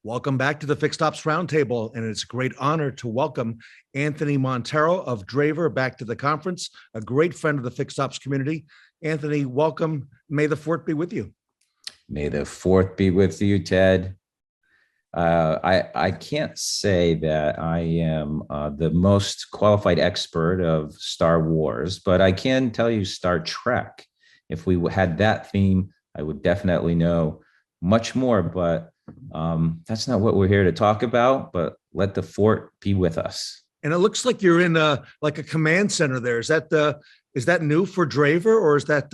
Welcome back to the Fixed Ops Roundtable, and it's a great honor to welcome Anthony Monteiro of DRAIVER back to the conference, a great friend of the Fixed Ops community. Anthony, welcome. May the fourth be with you. May the fourth be with you, Ted. I can't say that I am the most qualified expert of Star Wars, but I can tell you Star Trek. If we had that theme, I would definitely know much more, but that's not what we're here to talk about. But let the fort be with us. And it looks like you're in like a command center there. Is that new for DRAIVER, or is that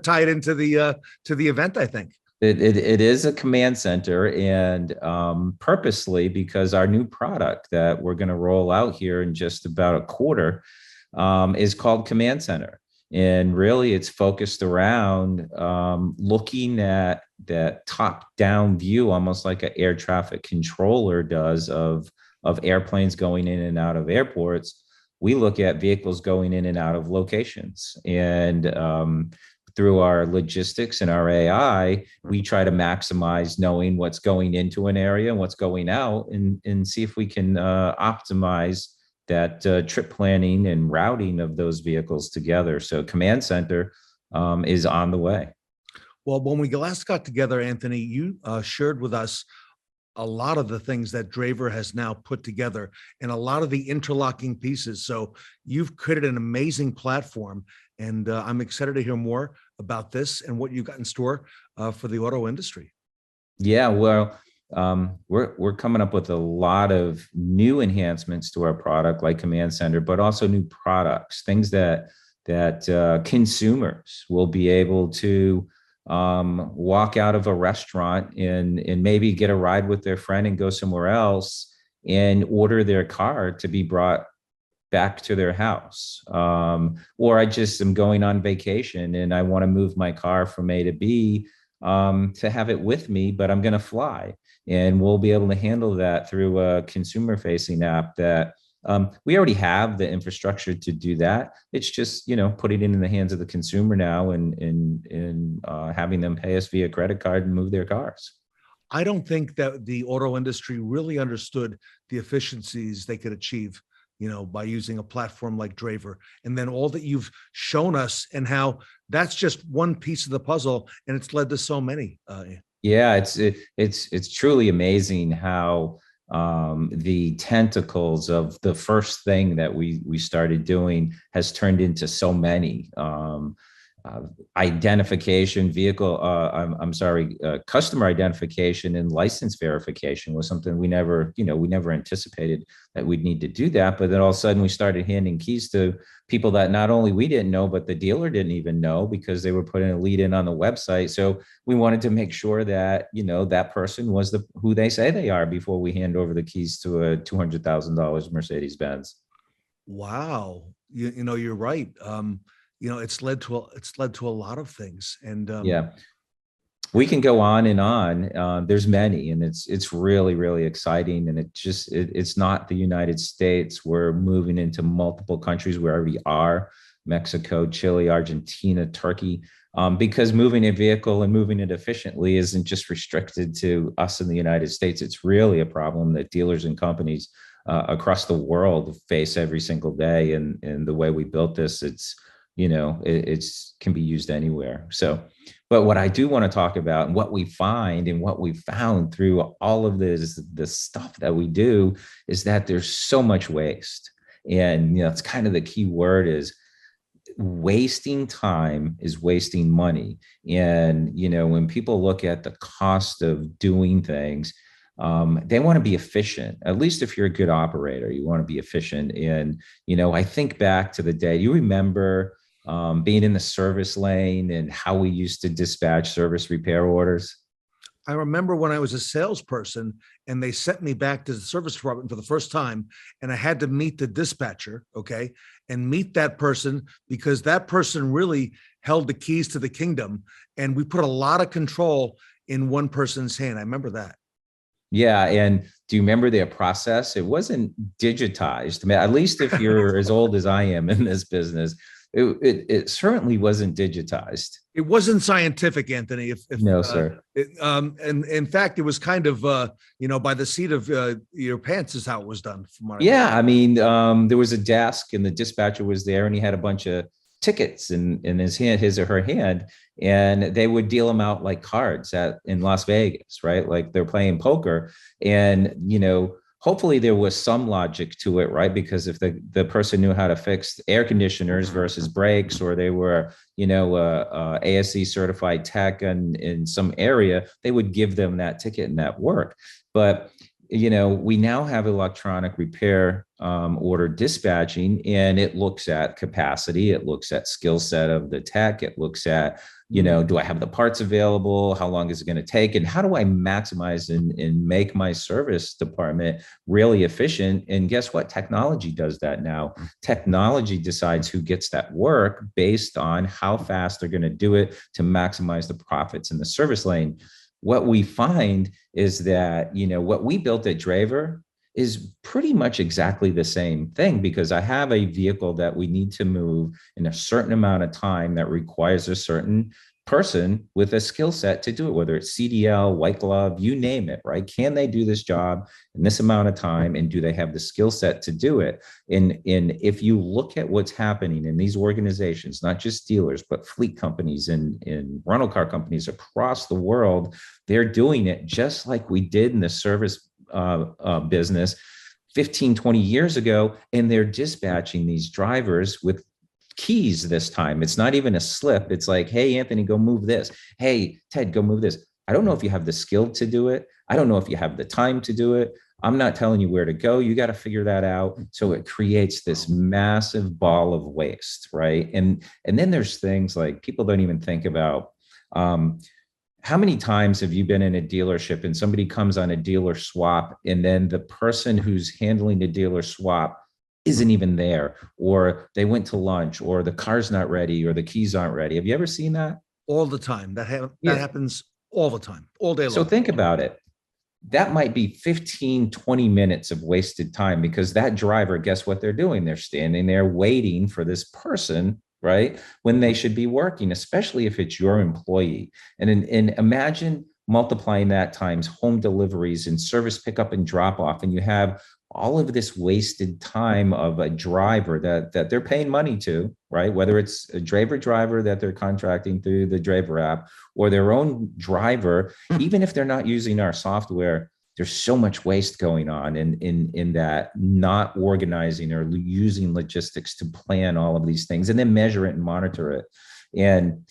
tied into the event, I think? It is a command center, and purposely, because our new product that we're going to roll out here in just about a quarter is called Command Center. And really, it's focused around looking at that top-down view, almost like an air traffic controller does of airplanes going in and out of airports. We look at vehicles going in and out of locations. And through our logistics and our AI, we try to maximize knowing what's going into an area and what's going out, and see if we can optimize that trip planning and routing of those vehicles together. So Command Center is on the way. Well, when we last got together, Anthony, you shared with us a lot of the things that DRAIVER has now put together and a lot of the interlocking pieces. So you've created an amazing platform, and I'm excited to hear more about this and what you got in store for the auto industry. Yeah, well, we're coming up with a lot of new enhancements to our product, like Command Center, but also new products, things that consumers will be able to walk out of a restaurant and maybe get a ride with their friend and go somewhere else and order their car to be brought back to their house. Or I just am going on vacation and I want to move my car from A to B to have it with me, but I'm going to fly. And we'll be able to handle that through a consumer-facing app that we already have the infrastructure to do that. It's just, putting it in the hands of the consumer now and having them pay us via credit card and move their cars. I don't think that the auto industry really understood the efficiencies they could achieve, by using a platform like DRAIVER, and then all that you've shown us and how that's just one piece of the puzzle, and it's led to so many. Yeah, it's truly amazing how the tentacles of the first thing that we started doing has turned into so many. Identification, customer identification and license verification was something we never anticipated that we'd need to do that. But then all of a sudden we started handing keys to people that not only we didn't know, but the dealer didn't even know, because they were putting a lead in on the website. So we wanted to make sure that, that person was who they say they are before we hand over the keys to a $200,000 Mercedes-Benz. Wow. You're right. It's led to a lot of things. And yeah, we can go on and on. There's many, and it's really, really exciting. And it's not the United States. We're moving into multiple countries. We already are: Mexico, Chile, Argentina, Turkey. Because moving a vehicle and moving it efficiently isn't just restricted to us in the United States. It's really a problem that dealers and companies across the world face every single day. And the way we built this, it can be used anywhere. So, but what I do want to talk about, and what we find and what we found through all of this stuff that we do, is that there's so much waste. And, it's kind of the key word is wasting time is wasting money. And, when people look at the cost of doing things, they want to be efficient. At least if you're a good operator, you want to be efficient. And, I think back to the day, you remember being in the service lane and how we used to dispatch service repair orders? I remember when I was a salesperson and they sent me back to the service department for the first time, and I had to meet the dispatcher, okay, and meet that person, because that person really held the keys to the kingdom. And we put a lot of control in one person's hand. I remember that. Yeah. And do you remember their process? It wasn't digitized. I mean, at least if you're as old as I am in this business, it certainly wasn't digitized. It wasn't scientific, Anthony. If No, sir. and in fact, it was kind of by the seat of your pants is how it was done. From what I Yeah, I mean, there was a desk and the dispatcher was there and he had a bunch of tickets in his hand, his or her hand, and they would deal them out like cards in Las Vegas, right? Like they're playing poker. And, hopefully there was some logic to it, right? Because if the person knew how to fix air conditioners versus brakes, or they were, ASC certified tech in some area, they would give them that ticket and that work. But we now have electronic repair order dispatching, and it looks at capacity, it looks at skill set of the tech, it looks at, do I have the parts available? How long is it going to take? And how do I maximize and make my service department really efficient? And guess what? Technology does that now. Technology decides who gets that work based on how fast they're going to do it to maximize the profits in the service lane. What we find is that, what we built at DRAIVER is pretty much exactly the same thing, because I have a vehicle that we need to move in a certain amount of time that requires a certain person with a skill set to do it, whether it's CDL, white glove, you name it, right? Can they do this job in this amount of time? And do they have the skill set to do it? And if you look at what's happening in these organizations, not just dealers, but fleet companies and rental car companies across the world, they're doing it just like we did in the service business 15, 20 years ago. And they're dispatching these drivers with keys this time. It's not even a slip. It's like, hey, Anthony, go move this. Hey, Ted, go move this. I don't know if you have the skill to do it. I don't know if you have the time to do it. I'm not telling you where to go. You got to figure that out. So it creates this massive ball of waste, right? And then there's things like people don't even think about. How many times have you been in a dealership and somebody comes on a dealer swap, and then the person who's handling the dealer swap isn't even there, or they went to lunch, or the car's not ready, or the keys aren't ready? Have you ever seen that? All the time. That Yeah. happens all the time, all day long. So think about it. That might be 15, 20 minutes of wasted time, because that driver, guess what they're doing? They're standing there waiting for this person, right? When they should be working, especially if it's your employee. And imagine multiplying that times home deliveries and service pickup and drop off, and you have all of this wasted time of a driver that they're paying money to, right? Whether it's a DRAIVER driver that they're contracting through the DRAIVER app, or their own driver, even if they're not using our software, there's so much waste going on in that, not organizing or using logistics to plan all of these things and then measure it and monitor it. And,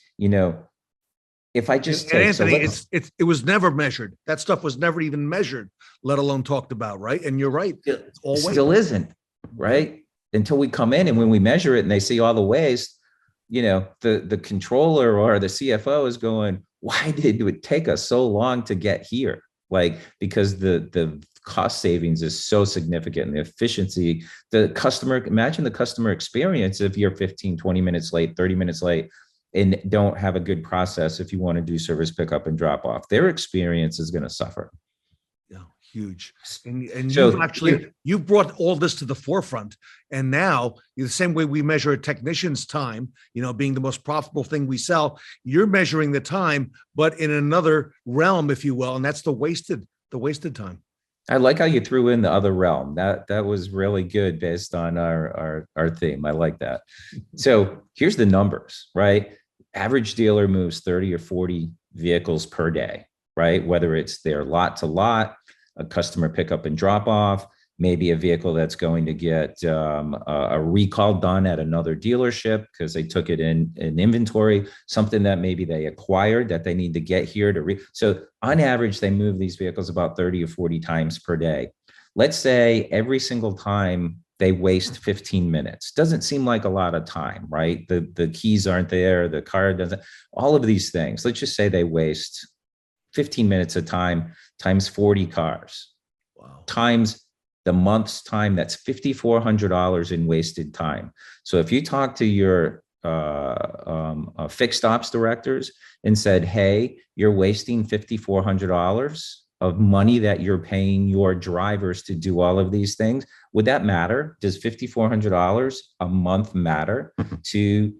if I just take, Anthony, it was never measured. That stuff was never even measured, let alone talked about, right? And you're right. It's all still isn't, right? Until we come in, and when we measure it and they see all the waste, the controller or the CFO is going, why did it take us so long to get here? Like, because the cost savings is so significant, and the efficiency, imagine the customer experience if you're 15, 20 minutes late, 30 minutes late, and don't have a good process if you want to do service pickup and drop off. Their experience is going to suffer. Yeah, huge. And So you've brought all this to the forefront. And now, the same way we measure a technician's time, being the most profitable thing we sell, you're measuring the time, but in another realm, if you will, and that's the wasted time. I like how you threw in the other realm. That was really good based on our theme. I like that. So here's the numbers, right? Average dealer moves 30 or 40 vehicles per day, right? Whether it's their lot to lot, a customer pickup and drop off, maybe a vehicle that's going to get a recall done at another dealership because they took it in inventory, something that maybe they acquired that they need to get here to so on average, they move these vehicles about 30 or 40 times per day. Let's say every single time they waste 15 minutes. Doesn't seem like a lot of time, right? The keys aren't there, the car doesn't, all of these things. Let's just say they waste 15 minutes of time times 40 cars. Wow. Times the month's time, that's $5,400 in wasted time. So if you talk to your fixed ops directors and said, hey, you're wasting $5,400 of money that you're paying your drivers to do all of these things, would that matter? Does $5,400 a month matter to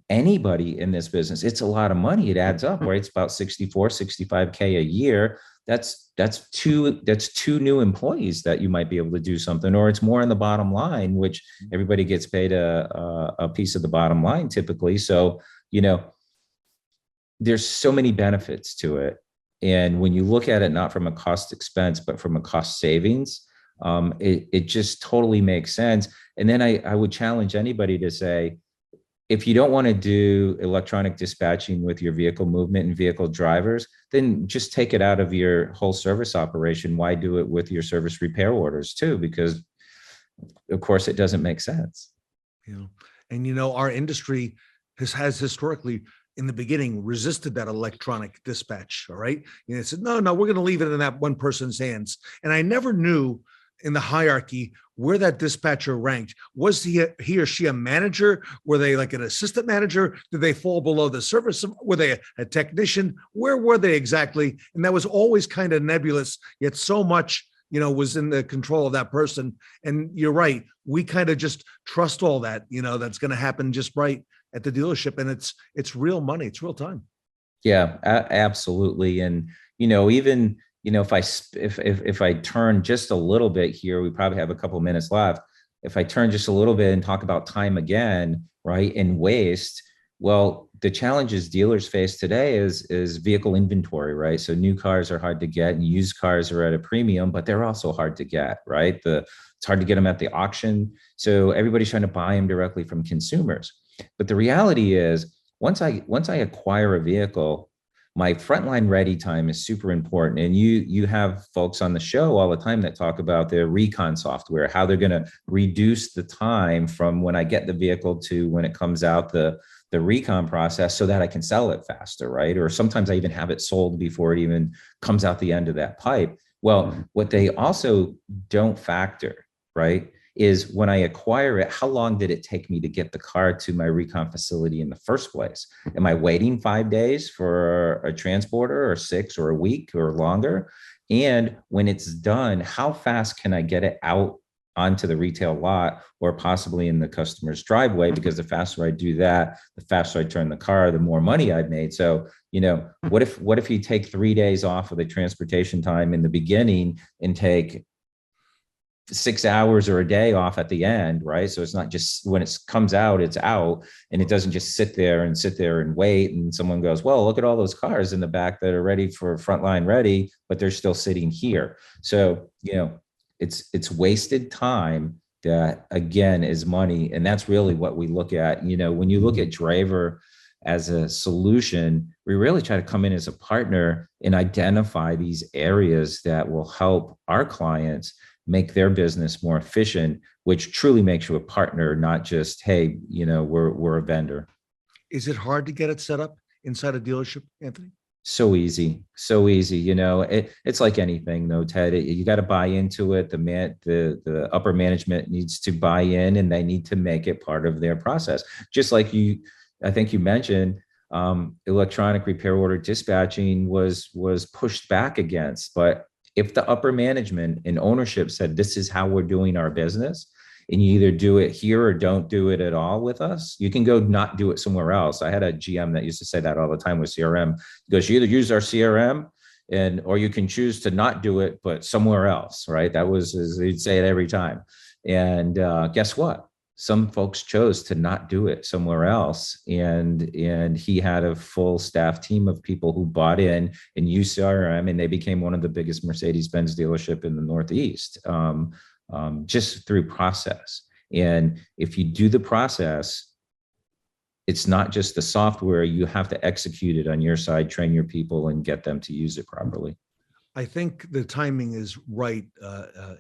anybody in this business, it's a lot of money. It adds up, right? It's about 64, 65K a year. That's two new employees that you might be able to do something, or it's more in the bottom line, which everybody gets paid a piece of the bottom line typically. So, there's so many benefits to it. And when you look at it, not from a cost expense, but from a cost savings, it just totally makes sense. And then I would challenge anybody to say, if you don't want to do electronic dispatching with your vehicle movement and vehicle drivers, then just take it out of your whole service operation. Why do it with your service repair orders too? Because of course it doesn't make sense. And our industry has historically in the beginning resisted that electronic dispatch. All right. It said, no, we're going to leave it in that one person's hands. And I never knew in the hierarchy where that dispatcher ranked. Was he or she a manager? Were they like an assistant manager? Did they fall below the service? Were they a technician? Where were they exactly? And that was always kind of nebulous, yet so much, was in the control of that person. And you're right. We kind of just trust all that, that's going to happen just right at the dealership. And it's real money. It's real time. Yeah, absolutely. And, even, if I turn just a little bit here, we probably have a couple minutes left. If I turn just a little bit and talk about time again, right, and waste, well, the challenges dealers face today is vehicle inventory, right? So new cars are hard to get and used cars are at a premium, but they're also hard to get, right? It's hard to get them at the auction. So everybody's trying to buy them directly from consumers. But the reality is, once I acquire a vehicle, my frontline ready time is super important. And you have folks on the show all the time that talk about their recon software, how they're going to reduce the time from when I get the vehicle to when it comes out the recon process so that I can sell it faster, right? Or sometimes I even have it sold before it even comes out the end of that pipe. Well, what they also don't factor, right, is when I acquire it, how long did it take me to get the car to my recon facility in the first place? Am I waiting 5 days for a transporter, or 6, or a week, or longer? And when it's done, how fast can I get it out onto the retail lot or possibly in the customer's driveway? Because the faster I do that, the faster I turn the car, the more money I've made. So, what if you take 3 days off of the transportation time in the beginning and take 6 hours or a day off at the end, right? So it's not just when it comes out, it's out, and it doesn't just sit there and wait. And someone goes, well, look at all those cars in the back that are ready for frontline ready, but they're still sitting here. So, it's wasted time that again is money. And that's really what we look at. When you look at DRAIVER as a solution, we really try to come in as a partner and identify these areas that will help our clients make their business more efficient, which truly makes you a partner, not just, hey, we're a vendor. Is it hard to get it set up inside a dealership, Anthony? So easy. It's like anything though, Ted. You got to buy into it. The upper management needs to buy in, and they need to make it part of their process. Just like I think you mentioned, electronic repair order dispatching was pushed back against, but if the upper management and ownership said, this is how we're doing our business, and you either do it here or don't do it at all with us, you can go not do it somewhere else. I had a GM that used to say that all the time with CRM. He goes, you either use our CRM or you can choose to not do it, but somewhere else, right? That was, he'd say it every time. And guess what? Some folks chose to not do it somewhere else. And he had a full staff team of people who bought in and used CRM, and they became one of the biggest Mercedes-Benz dealership in the Northeast, just through process. And if you do the process, it's not just the software, you have to execute it on your side, train your people, and get them to use it properly. I think the timing is right,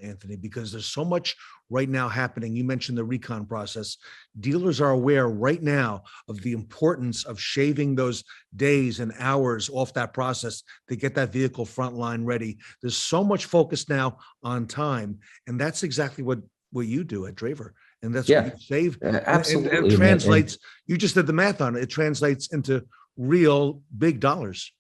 Anthony, because there's so much right now happening. You mentioned the recon process. Dealers are aware right now of the importance of shaving those days and hours off that process to get that vehicle frontline ready. There's so much focus now on time, and that's exactly what you do at DRAIVER. And that's what you save. Absolutely. And it translates, you just did the math on it. It translates into real big dollars.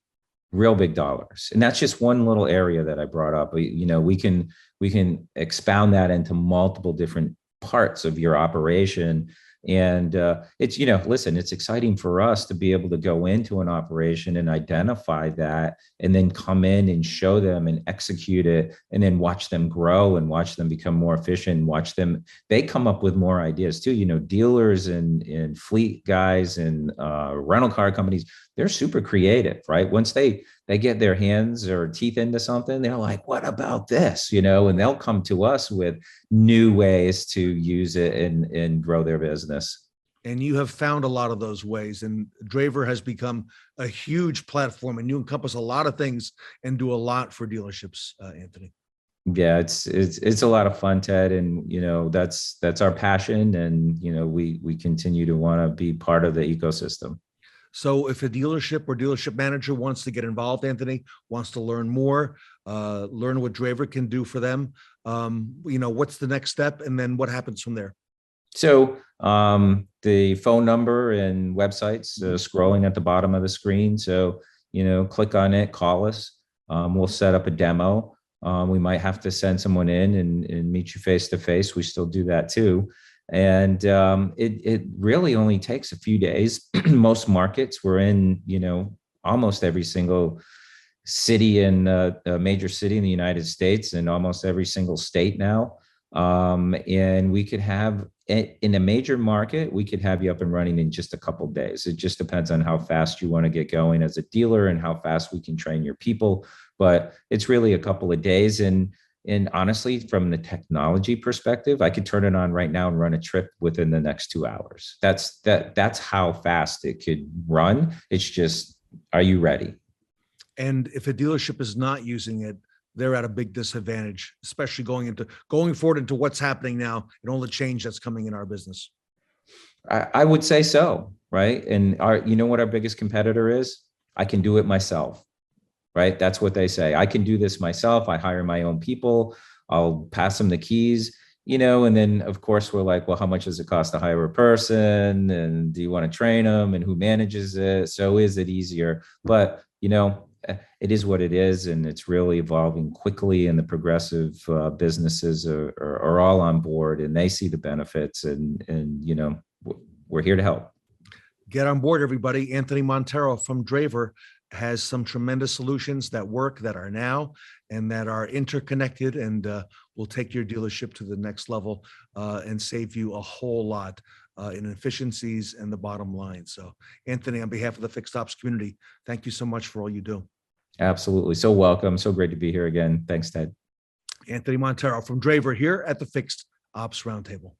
Real big dollars. And that's just one little area that I brought up. We can expound that into multiple different parts of your operation. And it's, listen, it's exciting for us to be able to go into an operation and identify that, and then come in and show them and execute it, and then watch them grow and watch them become more efficient, watch them, they come up with more ideas too. Dealers and fleet guys and rental car companies, they're super creative, right? Once they get their hands or teeth into something, they're like, what about this? And they'll come to us with new ways to use it and grow their business. And you have found a lot of those ways, and DRAIVER has become a huge platform, and you encompass a lot of things and do a lot for dealerships, Anthony. Yeah, it's a lot of fun, Ted, and that's our passion, and we continue to want to be part of the ecosystem. So if a dealership or dealership manager wants to get involved, Anthony, wants to learn more, learn what DRAIVER can do for them, what's the next step, and then what happens from there? So the phone number and websites scrolling at the bottom of the screen. So, click on it, call us. We'll set up a demo. We might have to send someone in and meet you face to face. We still do that too. And it really only takes a few days. Most markets we're in, almost every single city in a major city in the United States, and almost every single state now. And we could have, in a major market, we could have you up and running in just a couple of days. It just depends on how fast you want to get going as a dealer and how fast we can train your people. But it's really a couple of days. And honestly, from the technology perspective, I could turn it on right now and run a trip within the next 2 hours. That's how fast it could run. It's just, are you ready? And if a dealership is not using it, they're at a big disadvantage, especially going forward into what's happening now and all the change that's coming in our business. I would say so, right? And what our biggest competitor is? I can do it myself, right? That's what they say. I can do this myself. I hire my own people. I'll pass them the keys, and then of course we're like, well, how much does it cost to hire a person? And do you want to train them? And who manages it? So is it easier? But, it is what it is, and it's really evolving quickly, and the progressive businesses are all on board, and they see the benefits, and we're here to help. Get on board, everybody. Anthony Monteiro from DRAIVER has some tremendous solutions that work, that are now, and that are interconnected, and will take your dealership to the next level and save you a whole lot in efficiencies and the bottom line. So, Anthony, on behalf of the Fixed Ops community, thank you so much for all you do. Absolutely. So welcome. So great to be here again. Thanks, Ted. Anthony Monteiro from DRAIVER here at the Fixed Ops Roundtable.